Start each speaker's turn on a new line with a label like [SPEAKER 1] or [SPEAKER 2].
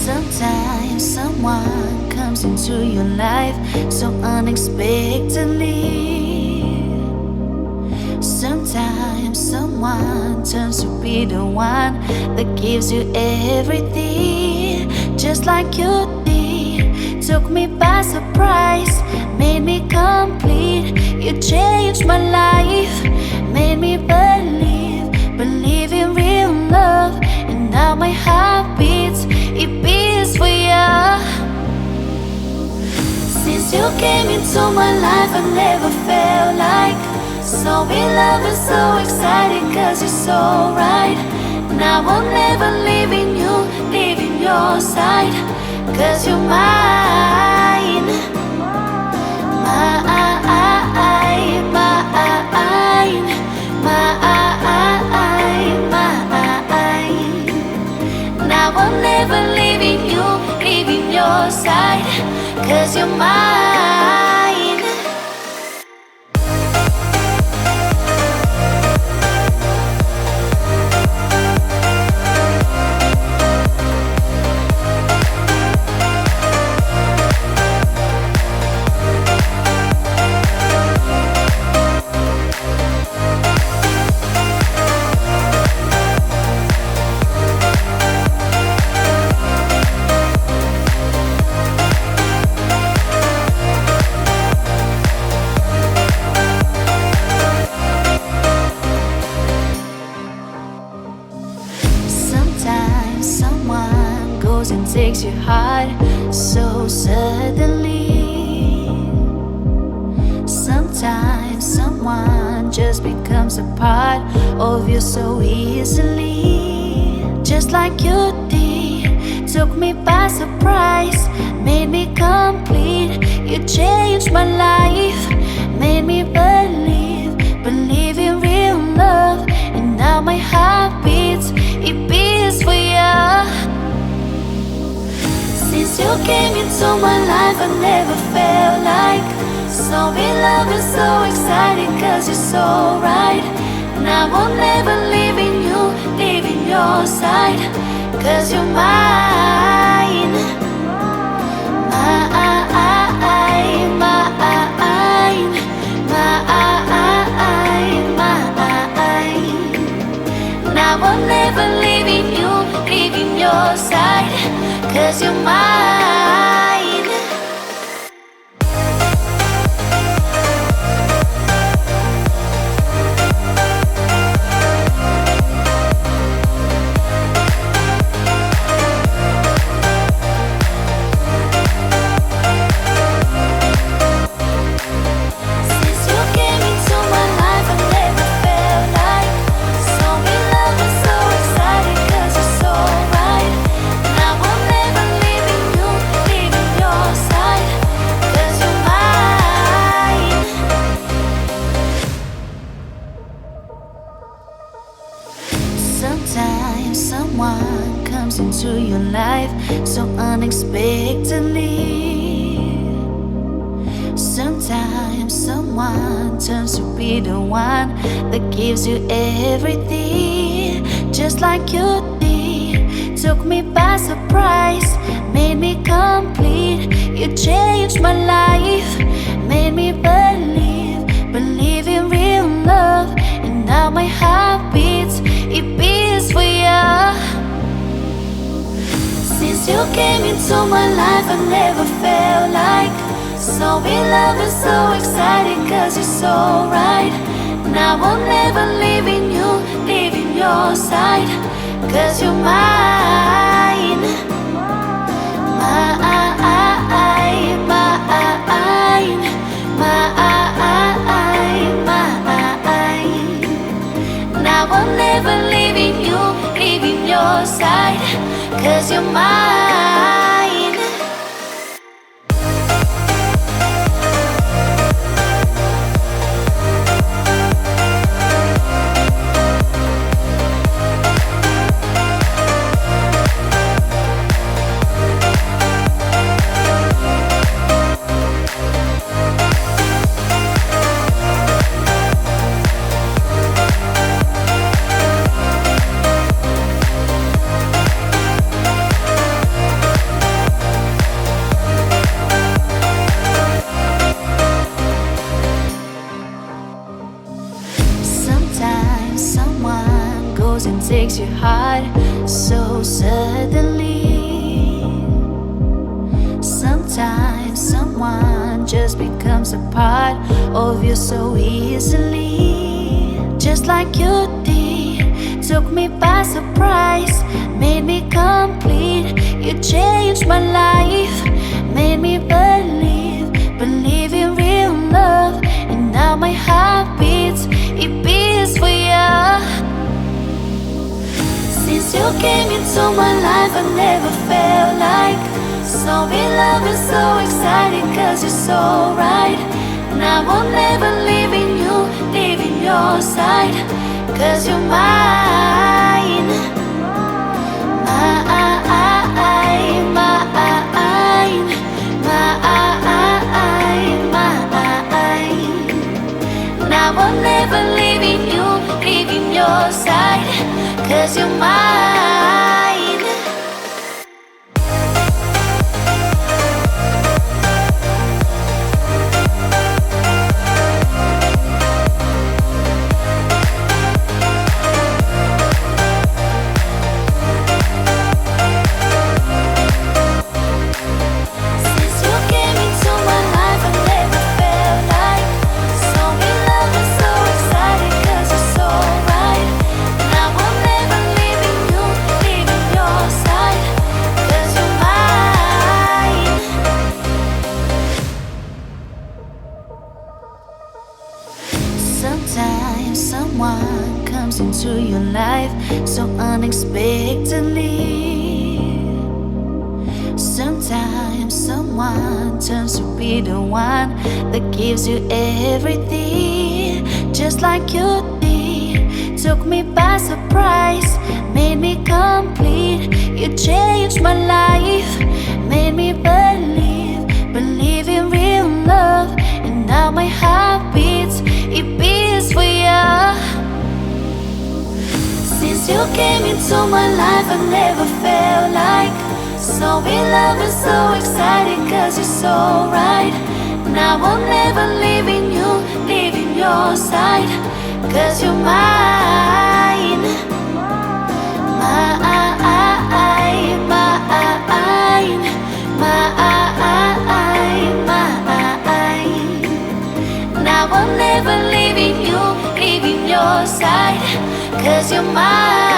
[SPEAKER 1] Sometimes someone comes into your life so unexpectedly. Sometimes someone turns to be the one that gives you everything, just like you did. Took me by surprise, made me complete. You changed my life, made me believe in real love. And now my heart beats, it beats for you. Since you came into my life, I never felt like so in love and so excited, cause you're so right. Now I'm never leaving you, leaving your side, cause you're mine. Mine, mine, mine, mine. Now I'm never leaving you, leaving your side, cause you're mine. Someone goes and takes your heart so suddenly. Sometimes someone just becomes a part of you so easily, just like you did. Took me by surprise, made me complete. You changed my life, made me believe in real love. And now my heart beats, it beats for you. Since you came into my life, I never felt like so in love and so excited, cause you're so right. Now I'm never leaving you, leaving your side, cause you're mine. Mine, mine, mine, mine. Now I'm never leaving you, leaving your side, cause you're mine. Sometimes someone comes into your life so unexpectedly. Sometimes someone turns to be the one that gives you everything, just like you did. Took me by surprise, made me complete. You changed my life, made me believe in real love. And now my heart beats, it beats for you. Since you came into my life, I never felt like so in love and so excited, cause you're so right. Now I'm never leaving you, leaving your side, cause you're mine. Mine, mine, mine, mine. Now I'm never leaving you, leaving your side, cause you're mine. takes your heart so suddenly. Sometimes someone just becomes a part of you so easily. Just like you did, took me by surprise, made me complete. You changed my life, made me believe in real love. And now my heart beats, it beats for you. Since you came into my life, I never felt like so in love and so exciting, cause you're so right. And I will never leave your side, cause you're mine. And I will never leave your side, cause you're mine. Sometimes someone comes into your life so unexpectedly. Sometimes someone turns to be the one that gives you everything. Just like you did, took me by surprise, made me complete. You changed my life, made me believe in real love. And now my heart beats, it beats for you. Since you came into my life, I never felt like so in love and so exciting, cause you're so right. And I will never leave your side, cause you're mine. And I will never leave your side, cause you're mine.